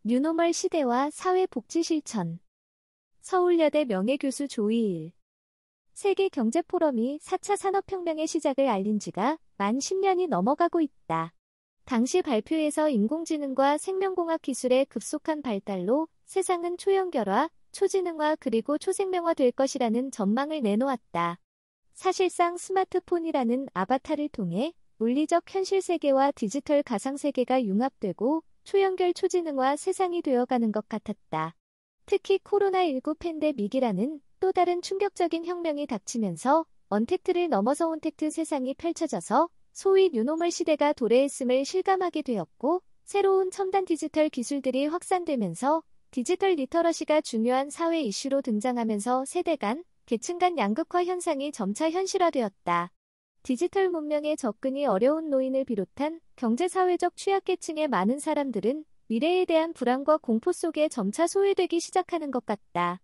뉴노멀 시대와 사회복지 실천. 서울여대 명예교수 조희일. 세계경제포럼이 4차 산업혁명의 시작을 알린 지가 만 10년이 넘어가고 있다. 당시 발표에서 인공지능과 생명공학 기술의 급속한 발달로 세상은 초연결화, 초지능화 그리고 초생명화 될 것이라는 전망을 내놓았다. 사실상 스마트폰이라는 아바타를 통해 물리적 현실 세계와 디지털 가상 세계가 융합되고 초연결 초지능화 세상이 되어가는 것 같았다. 특히 코로나19 팬데믹이라는 또 다른 충격적인 혁명이 닥치면서 언택트를 넘어서 온택트 세상이 펼쳐져서 소위 뉴노멀 시대가 도래했음을 실감하게 되었고, 새로운 첨단 디지털 기술들이 확산되면서 디지털 리터러시가 중요한 사회 이슈로 등장하면서 세대 간, 계층 간 양극화 현상이 점차 현실화되었다. 디지털 문명에 접근이 어려운 노인을 비롯한 경제사회적 취약계층의 많은 사람들은 미래에 대한 불안과 공포 속에 점차 소외되기 시작하는 것 같다.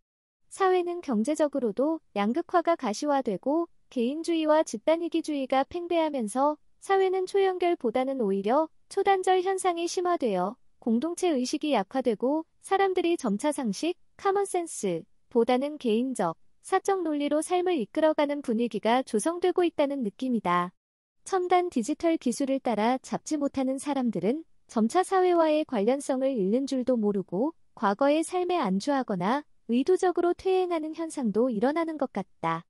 사회는 경제적으로도 양극화가 가시화되고 개인주의와 집단이기주의가 팽배하면서 사회는 초연결보다는 오히려 초단절 현상이 심화되어 공동체 의식이 약화되고 사람들이 점차 상식, 커먼센스 보다는 개인적, 사적 논리로 삶을 이끌어가는 분위기가 조성되고 있다는 느낌이다. 첨단 디지털 기술을 따라 잡지 못하는 사람들은 점차 사회와의 관련성을 잃는 줄도 모르고 과거의 삶에 안주하거나 의도적으로 퇴행하는 현상도 일어나는 것 같다.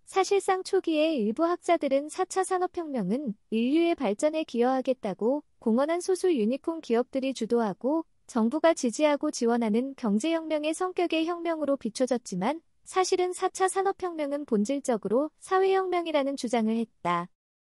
사실상 초기에 일부 학자들은 4차 산업혁명은 인류의 발전에 기여하겠다고 공언한 소수 유니콘 기업들이 주도하고 정부가 지지하고 지원하는 경제혁명의 성격의 혁명으로 비춰졌지만 사실은 4차 산업혁명은 본질적으로 사회혁명이라는 주장을 했다.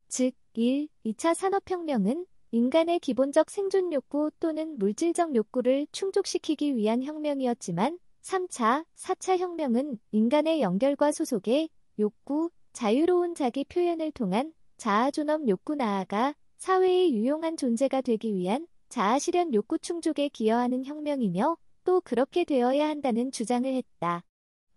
즉, 2차 산업혁명은 인간의 기본적 생존 욕구 또는 물질적 욕구를 충족시키기 위한 혁명이었지만 3차, 4차 혁명은 인간의 연결과 소속의 욕구, 자유로운 자기 표현을 통한 자아존엄 욕구 나아가 사회의 유용한 존재가 되기 위한 자아실현 욕구 충족에 기여하는 혁명이며 또 그렇게 되어야 한다는 주장을 했다.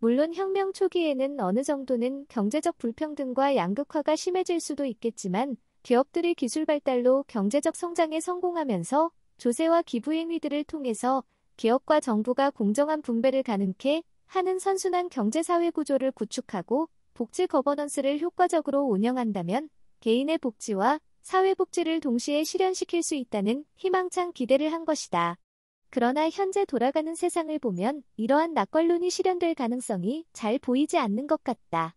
물론 혁명 초기에는 어느 정도는 경제적 불평등과 양극화가 심해질 수도 있겠지만 기업들의 기술 발달로 경제적 성장에 성공하면서 조세와 기부 행위들을 통해서 기업과 정부가 공정한 분배를 가능케 하는 선순환 경제사회 구조를 구축하고 복지 거버넌스를 효과적으로 운영한다면 개인의 복지와 사회복지를 동시에 실현시킬 수 있다는 희망찬 기대를 한 것이다. 그러나 현재 돌아가는 세상을 보면 이러한 낙관론이 실현될 가능성이 잘 보이지 않는 것 같다.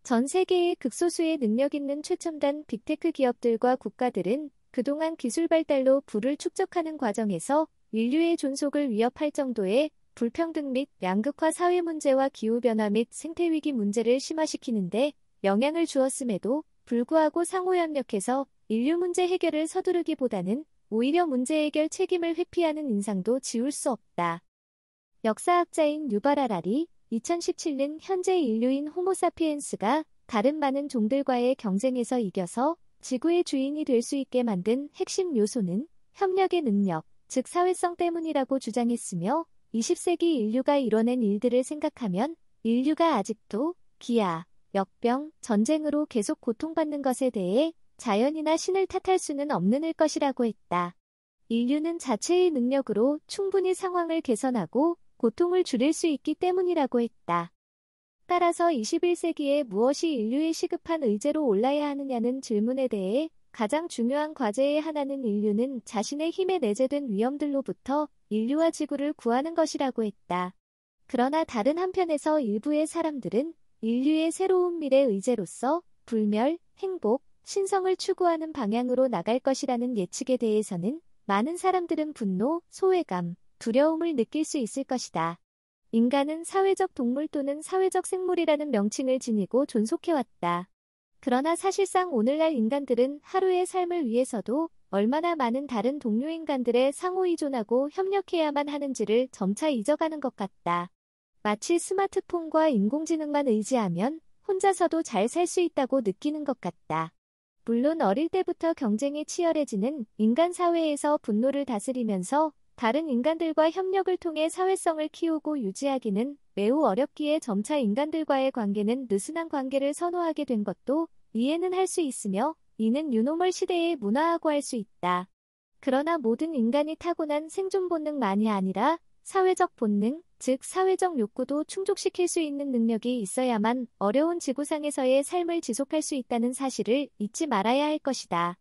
전 세계의 극소수의 능력 있는 최첨단 빅테크 기업들과 국가들은 그동안 기술 발달로 부를 축적하는 과정에서 인류의 존속을 위협할 정도의 불평등 및 양극화 사회 문제와 기후변화 및 생태위기 문제를 심화시키는데 영향을 주었음에도 불구하고 상호협력해서 인류 문제 해결을 서두르기보다는 오히려 문제 해결 책임을 회피하는 인상도 지울 수 없다. 역사학자인 유발 하라리, 2017년 현재 인류인 호모사피엔스가 다른 많은 종들과의 경쟁에서 이겨서 지구의 주인이 될 수 있게 만든 핵심 요소는 협력의 능력, 즉 사회성 때문이라고 주장했으며 20세기 인류가 이뤄낸 일들을 생각하면 인류가 아직도 기아, 역병, 전쟁으로 계속 고통받는 것에 대해 자연이나 신을 탓할 수는 없는 일 것이라고 했다. 인류는 자체의 능력으로 충분히 상황을 개선하고 고통을 줄일 수 있기 때문이라고 했다. 따라서 21세기에 무엇이 인류의 시급한 의제로 올라야 하느냐는 질문에 대해 가장 중요한 과제의 하나는 인류는 자신의 힘에 내재된 위험들로부터 인류와 지구를 구하는 것이라고 했다. 그러나 다른 한편에서 일부의 사람들은 인류의 새로운 미래 의제로서 불멸, 행복, 신성을 추구하는 방향으로 나갈 것이라는 예측에 대해서는 많은 사람들은 분노, 소외감, 두려움을 느낄 수 있을 것이다. 인간은 사회적 동물 또는 사회적 생물이라는 명칭을 지니고 존속해왔다. 그러나 사실상 오늘날 인간들은 하루의 삶을 위해서도 얼마나 많은 다른 동료 인간들의 상호의존하고 협력해야만 하는지를 점차 잊어가는 것 같다. 마치 스마트폰과 인공지능만 의지하면 혼자서도 잘 살 수 있다고 느끼는 것 같다. 물론 어릴 때부터 경쟁이 치열해지는 인간 사회에서 분노를 다스리면서 다른 인간들과 협력을 통해 사회성을 키우고 유지하기는 매우 어렵기에 점차 인간들과의 관계는 느슨한 관계를 선호하게 된 것도 이해는 할 수 있으며 이는 뉴노멀 시대의 문화라고 할 수 있다. 그러나 모든 인간이 타고난 생존 본능만이 아니라 사회적 본능, 즉 사회적 욕구도 충족시킬 수 있는 능력이 있어야만 어려운 지구상에서의 삶을 지속할 수 있다는 사실을 잊지 말아야 할 것이다.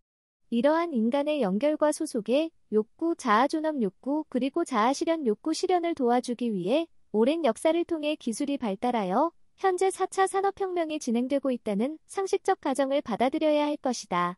이러한 인간의 연결과 소속의 욕구, 자아존엄 욕구, 그리고 자아실현 욕구 실현을 도와주기 위해 오랜 역사를 통해 기술이 발달하여 현재 4차 산업혁명이 진행되고 있다는 상식적 가정을 받아들여야 할 것이다.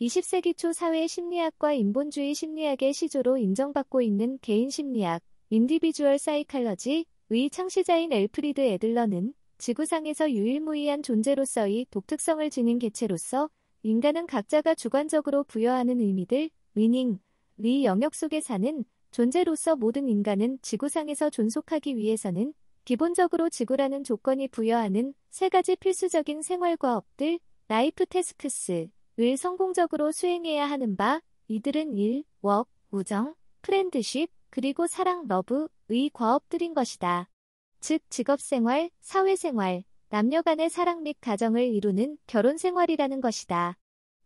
20세기 초 사회 심리학과 인본주의 심리학의 시조로 인정받고 있는 개인 심리학, 인디비주얼 사이칼러지의 창시자인 엘프리드 애들러는 지구상에서 유일무이한 존재로서의 독특성을 지닌 개체로서 인간은 각자가 주관적으로 부여하는 의미들, 미닝의 영역 속에 사는 존재로서 모든 인간은 지구상에서 존속하기 위해서는 기본적으로 지구라는 조건이 부여하는 세 가지 필수적인 생활과업들, 라이프 태스크스를 성공적으로 수행해야 하는 바, 이들은 일, 웍, 우정, 프렌드십, 그리고 사랑, 러브의 과업들인 것이다. 즉 직업생활, 사회생활, 남녀 간의 사랑 및 가정을 이루는 결혼생활이라는 것이다.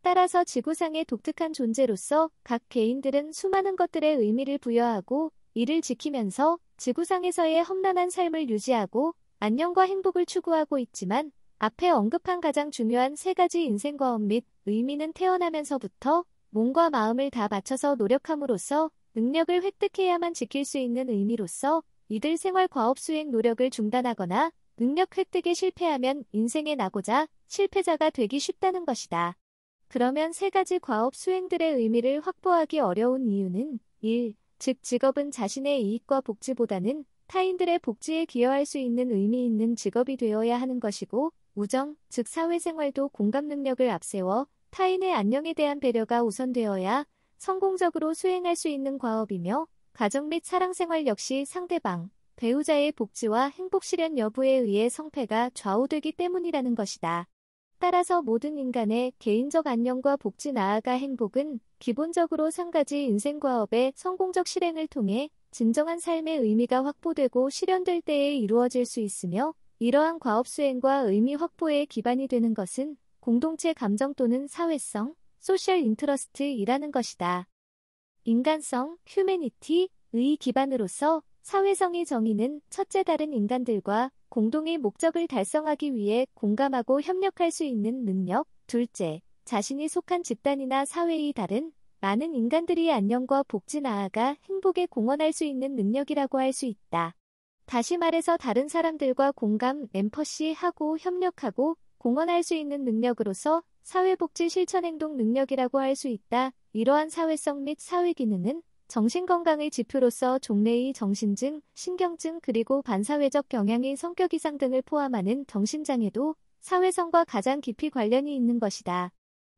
따라서 지구상의 독특한 존재로서 각 개인들은 수많은 것들의 의미를 부여하고 이를 지키면서 지구상에서의 험난한 삶을 유지하고 안녕과 행복을 추구하고 있지만 앞에 언급한 가장 중요한 세 가지 인생과업 및 의미는 태어나면서부터 몸과 마음을 다 바쳐서 노력함으로써 능력을 획득해야만 지킬 수 있는 의미로서 이들 생활 과업 수행 노력을 중단하거나 능력 획득에 실패하면 인생에 나고자 실패자가 되기 쉽다는 것이다. 그러면 세 가지 과업 수행들의 의미를 확보하기 어려운 이유는 1. 즉 직업은 자신의 이익과 복지보다는 타인들의 복지에 기여할 수 있는 의미 있는 직업이 되어야 하는 것이고 우정, 즉 사회생활도 공감 능력을 앞세워 타인의 안녕에 대한 배려가 우선되어야 성공적으로 수행할 수 있는 과업이며 가정 및 사랑생활 역시 상대방, 배우자의 복지와 행복 실현 여부에 의해 성패가 좌우되기 때문이라는 것이다. 따라서 모든 인간의 개인적 안녕과 복지 나아가 행복은 기본적으로 3가지 인생과업의 성공적 실행을 통해 진정한 삶의 의미가 확보되고 실현될 때에 이루어질 수 있으며 이러한 과업 수행과 의미 확보의 기반이 되는 것은 공동체 감정 또는 사회성, 소셜 인트러스트이라는 것이다. 인간성, 휴머니티의 기반으로서 사회성이 정의는 첫째 다른 인간들과 공동의 목적을 달성하기 위해 공감하고 협력할 수 있는 능력, 둘째, 자신이 속한 집단이나 사회의 다른 많은 인간들이 안녕과 복지 나아가 행복에 공헌할 수 있는 능력이라고 할 수 있다. 다시 말해서 다른 사람들과 공감, 엠퍼시하고 협력하고 공헌할 수 있는 능력으로서 사회복지 실천행동 능력이라고 할 수 있다. 이러한 사회성 및 사회기능은 정신건강의 지표로서 종래의 정신증, 신경증 그리고 반사회적 경향의 성격 이상 등을 포함하는 정신장애도 사회성과 가장 깊이 관련이 있는 것이다.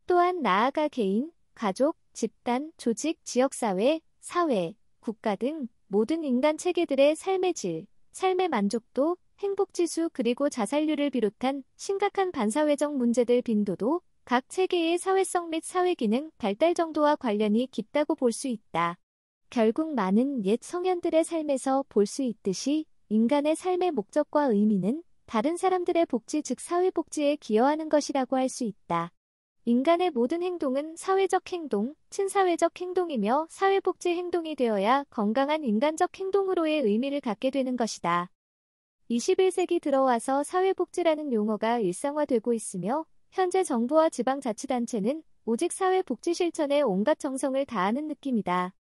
또한 나아가 개인, 가족, 집단, 조직, 지역사회, 사회, 국가 등 모든 인간 체계들의 삶의 질, 삶의 만족도, 행복지수 그리고 자살률을 비롯한 심각한 반사회적 문제들 빈도도 각 체계의 사회성 및 사회기능 발달 정도와 관련이 깊다고 볼 수 있다. 결국 많은 옛 성현들의 삶에서 볼 수 있듯이 인간의 삶의 목적과 의미는 다른 사람들의 복지 즉 사회복지에 기여하는 것이라고 할 수 있다. 인간의 모든 행동은 사회적 행동, 친사회적 행동이며 사회복지 행동이 되어야 건강한 인간적 행동으로의 의미를 갖게 되는 것이다. 21세기 들어와서 사회복지라는 용어가 일상화되고 있으며 현재 정부와 지방자치단체는 오직 사회복지 실천에 온갖 정성을 다하는 느낌이다.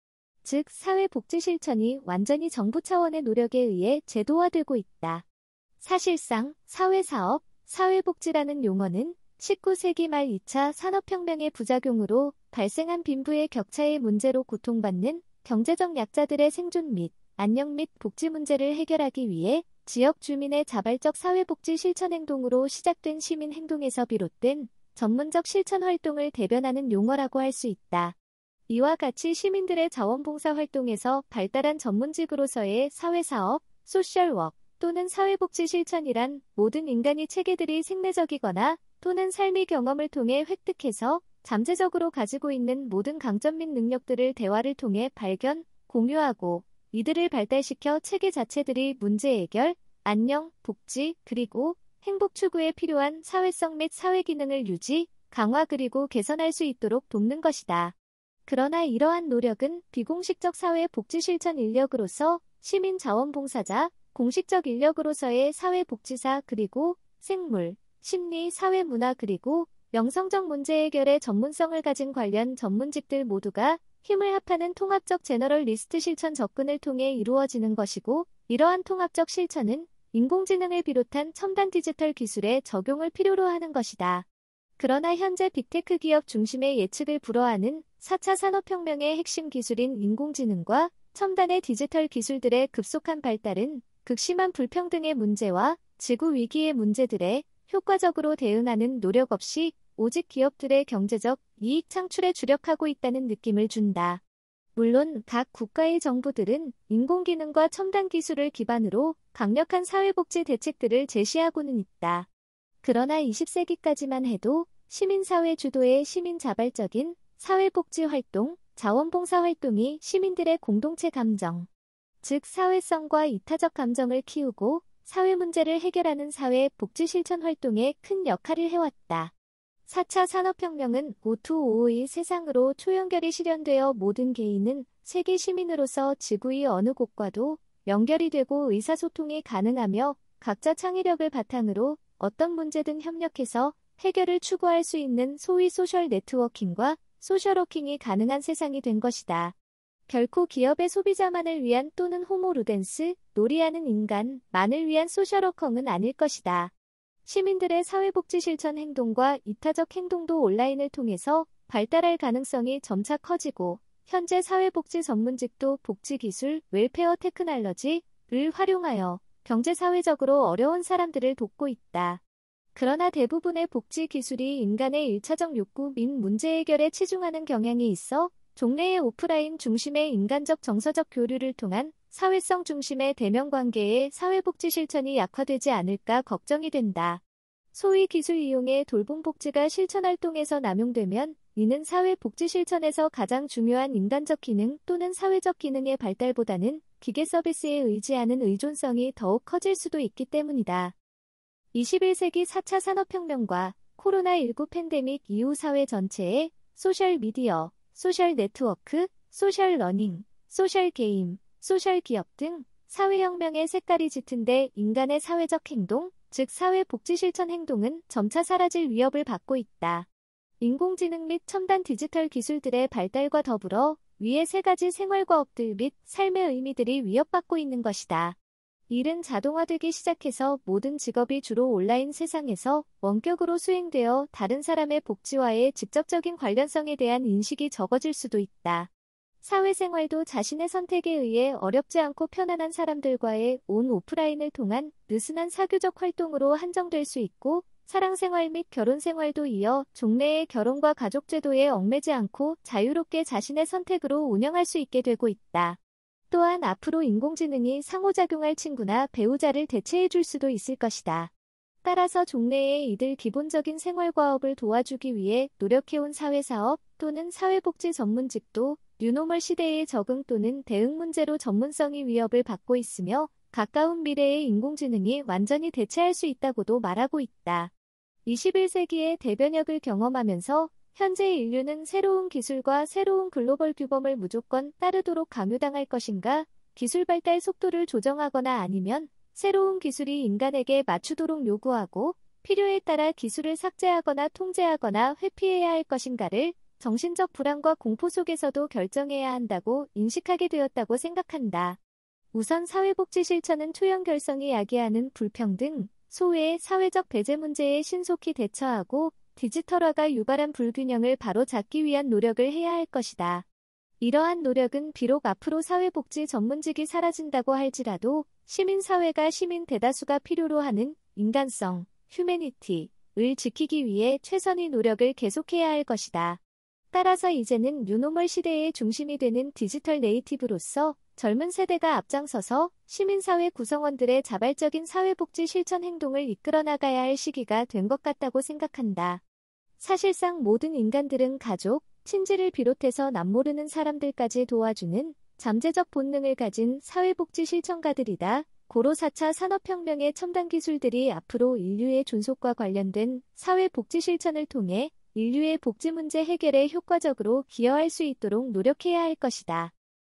즉 사회복지 실천이 완전히 정부 차원의 노력에 의해 제도화되고 있다. 사실상 사회사업, 사회복지라는 용어는 19세기 말 2차 산업혁명의 부작용으로 발생한 빈부의 격차의 문제로 고통받는 경제적 약자들의 생존 및 안녕 및 복지 문제를 해결하기 위해 지역 주민의 자발적 사회복지 실천행동으로 시작된 시민행동에서 비롯된 전문적 실천 활동을 대변하는 용어라고 할 수 있다. 이와 같이 시민들의 자원봉사 활동에서 발달한 전문직으로서의 사회사업, 소셜워크 또는 사회복지 실천이란 모든 인간이 체계들이 생리적이거나 또는 삶의 경험을 통해 획득해서 잠재적으로 가지고 있는 모든 강점 및 능력들을 대화를 통해 발견, 공유하고 이들을 발달시켜 체계 자체들이 문제 해결, 안녕, 복지, 그리고 행복 추구에 필요한 사회성 및 사회 기능을 유지, 강화 그리고 개선할 수 있도록 돕는 것이다. 그러나 이러한 노력은 비공식적 사회복지 실천 인력으로서 시민자원봉사자, 공식적 인력으로서의 사회복지사 그리고 생물, 심리, 사회문화 그리고 영성적 문제 해결의 전문성을 가진 관련 전문직들 모두가 힘을 합하는 통합적 제너럴리스트 실천 접근을 통해 이루어지는 것이고, 이러한 통합적 실천은 인공지능을 비롯한 첨단 디지털 기술의 적용을 필요로 하는 것이다. 그러나 현재 빅테크 기업 중심의 예측을 불허하는 4차 산업혁명의 핵심 기술인 인공지능과 첨단의 디지털 기술들의 급속한 발달은 극심한 불평등의 문제와 지구 위기의 문제들에 효과적으로 대응하는 노력 없이 오직 기업들의 경제적 이익 창출에 주력하고 있다는 느낌을 준다. 물론 각 국가의 정부들은 인공지능과 첨단 기술을 기반으로 강력한 사회복지 대책들을 제시하고는 있다. 그러나 20세기까지만 해도 시민사회 주도의 시민자발적인 사회복지 활동, 자원봉사 활동이 시민들의 공동체 감정, 즉 사회성과 이타적 감정을 키우고 사회 문제를 해결하는 사회 복지 실천 활동에 큰 역할을 해왔다. 4차 산업혁명은 525의 세상으로 초연결이 실현되어 모든 개인은 세계 시민으로서 지구의 어느 곳과도 연결이 되고 의사소통이 가능하며 각자 창의력을 바탕으로 어떤 문제든 협력해서 해결을 추구할 수 있는 소위 소셜 네트워킹과 소셜워킹이 가능한 세상이 된 것이다. 결코 기업의 소비자만을 위한 또는 호모 루덴스, 놀이하는 인간만을 위한 소셜워킹은 아닐 것이다. 시민들의 사회복지 실천 행동과 이타적 행동도 온라인을 통해서 발달할 가능성이 점차 커지고, 현재 사회복지 전문직도 복지기술, 웰페어 테크놀로지를 활용하여 경제사회적으로 어려운 사람들을 돕고 있다. 그러나 대부분의 복지 기술이 인간의 1차적 욕구 및 문제 해결에 치중하는 경향이 있어 종래의 오프라인 중심의 인간적 정서적 교류를 통한 사회성 중심의 대면관계의 사회복지 실천이 약화되지 않을까 걱정이 된다. 소위 기술 이용의 돌봄복지가 실천활동에서 남용되면 이는 사회복지 실천에서 가장 중요한 인간적 기능 또는 사회적 기능의 발달보다는 기계 서비스에 의지하는 의존성이 더욱 커질 수도 있기 때문이다. 21세기 4차 산업혁명과 코로나19 팬데믹 이후 사회 전체에 소셜미디어, 소셜 네트워크, 소셜 러닝, 소셜 게임, 소셜 기업 등 사회혁명의 색깔이 짙은데 인간의 사회적 행동, 즉 사회복지 실천 행동은 점차 사라질 위협을 받고 있다. 인공지능 및 첨단 디지털 기술들의 발달과 더불어 위의 세 가지 생활과업들 및 삶의 의미들이 위협받고 있는 것이다. 일은 자동화되기 시작해서 모든 직업이 주로 온라인 세상에서 원격으로 수행되어 다른 사람의 복지와의 직접적인 관련성에 대한 인식이 적어질 수도 있다. 사회생활도 자신의 선택에 의해 어렵지 않고 편안한 사람들과의 온 오프라인을 통한 느슨한 사교적 활동으로 한정될 수 있고, 사랑생활 및 결혼생활도 이어 종래의 결혼과 가족제도에 얽매지 않고 자유롭게 자신의 선택으로 운영할 수 있게 되고 있다. 또한 앞으로 인공지능이 상호작용할 친구나 배우자를 대체해줄 수도 있을 것이다. 따라서 종래의 이들 기본적인 생활과업을 도와주기 위해 노력해온 사회사업 또는 사회복지 전문직도 뉴노멀 시대의 적응 또는 대응 문제로 전문성이 위협을 받고 있으며 가까운 미래에 인공지능이 완전히 대체할 수 있다고도 말하고 있다. 21세기의 대변혁을 경험하면서 현재 인류는 새로운 기술과 새로운 글로벌 규범을 무조건 따르도록 강요당할 것인가? 기술 발달 속도를 조정하거나 아니면 새로운 기술이 인간에게 맞추도록 요구하고 필요에 따라 기술을 삭제하거나 통제하거나 회피해야 할 것인가를 정신적 불안과 공포 속에서도 결정해야 한다고 인식하게 되었다고 생각한다. 우선 사회복지 실천은 초연결성이 야기하는 불평등, 소외, 사회적 배제 문제에 신속히 대처하고 디지털화가 유발한 불균형을 바로잡기 위한 노력을 해야 할 것이다. 이러한 노력은 비록 앞으로 사회복지 전문직이 사라진다고 할지라도 시민사회가 시민 대다수가 필요로 하는 인간성, 휴머니티를 지키기 위해 최선의 노력을 계속해야 할 것이다. 따라서 이제는 뉴노멀 시대의 중심이 되는 디지털 네이티브로서 젊은 세대가 앞장서서 시민사회 구성원들의 자발적인 사회복지 실천 행동을 이끌어 나가야 할 시기가 된 것 같다고 생각한다. 사실상 모든 인간들은 가족, 친지를 비롯해서 남모르는 사람들까지 도와주는 잠재적 본능을 가진 사회복지 실천가들이다. 고로 4차 산업혁명의 첨단 기술들이 앞으로 인류의 존속과 관련된 사회복지 실천을 통해 인류의 복지 문제 해결에 효과적으로 기여할 수 있도록 노력해야 할 것이다.